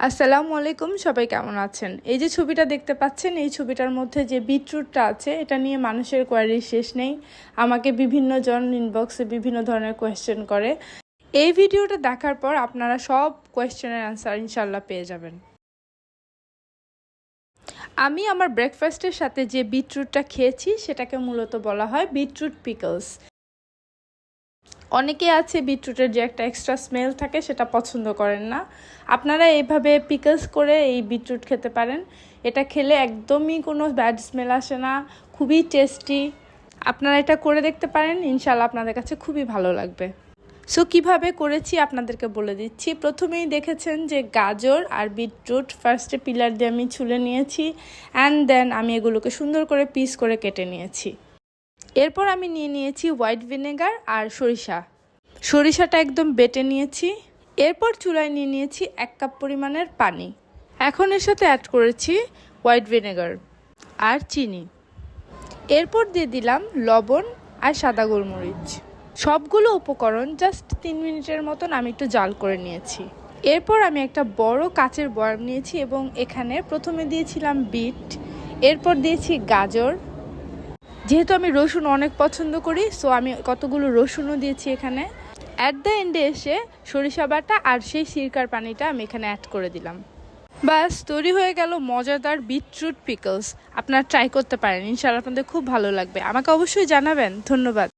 আসসালামু আলাইকুম, সবাই কেমন আছেন? এই যে ছবিটা দেখতে পাচ্ছেন, এই ছবিটার মধ্যে যে বিটরুটটা আছে, এটা নিয়ে মানুষের কোয়ারি শেষ নেই। আমাকে বিভিন্ন জন ইনবক্সে বিভিন্ন ধরনের কোয়েশ্চেন করে। এই ভিডিওটা দেখার পর আপনারা সব কোয়েশ্চেনের অ্যান্সার ইনশাল্লাহ পেয়ে যাবেন। আমি আমার ব্রেকফাস্টের সাথে যে বিটরুটটা খেয়েছি সেটাকে মূলত বলা হয় বিটরুট পিকলস। অনেকে আছে বিটরুটের যে একটা এক্সট্রা স্মেল থাকে সেটা পছন্দ করেন না। আপনারা এইভাবে পিকলস করে এই বিটরুট খেতে পারেন। এটা খেলে একদমই কোনো ব্যাড স্মেল আসে না, খুবই টেস্টি। আপনারা এটা করে দেখতে পারেন, ইনশাল্লাহ আপনাদের কাছে খুবই ভালো লাগবে। সো কিভাবে করেছি আপনাদেরকে বলে দিচ্ছি। প্রথমেই দেখেছেন যে গাজর আর বিটরুট ফার্স্টে পিলার দিয়ে আমি ছুলে নিয়েছি, অ্যান্ড দেন আমি এগুলোকে সুন্দর করে পিস করে কেটে নিয়েছি। এরপর আমি নিয়ে নিয়েছি হোয়াইট ভিনেগার আর সরিষাটা একদম বেটে নিয়েছি। এরপর চুলায় নিয়ে নিয়েছি 1 কাপ পরিমাণের পানি। এখন এর সাথে অ্যাড করেছি হোয়াইট ভিনেগার আর চিনি। এরপর দিয়ে দিলাম লবণ আর সাদা গোলমরিচ। সবগুলো উপকরণ জাস্ট 3 মিনিটের মতন আমি একটু জাল করে নিয়েছি। এরপর আমি একটা বড় কাচের বয়াম নিয়েছি এবং এখানে প্রথমে দিয়েছিলাম বিট, এরপর দিয়েছি গাজর। যেহেতু আমি রসুন অনেক পছন্দ করি, সো আমি কতগুলো রসুনও দিয়েছি এখানে। অ্যাট দ্য এন্ডে এসে সরিষা বাটা আর সেই সিরকার পানিটা আমি এখানে অ্যাড করে দিলাম। বাস তৈরি হয়ে গেল মজাদার বিটরুট পিকলস। আপনারা ট্রাই করতে পারেন, ইনশাআল্লাহ আপনাদের খুব ভালো লাগবে। আমাকে অবশ্যই জানাবেন। ধন্যবাদ।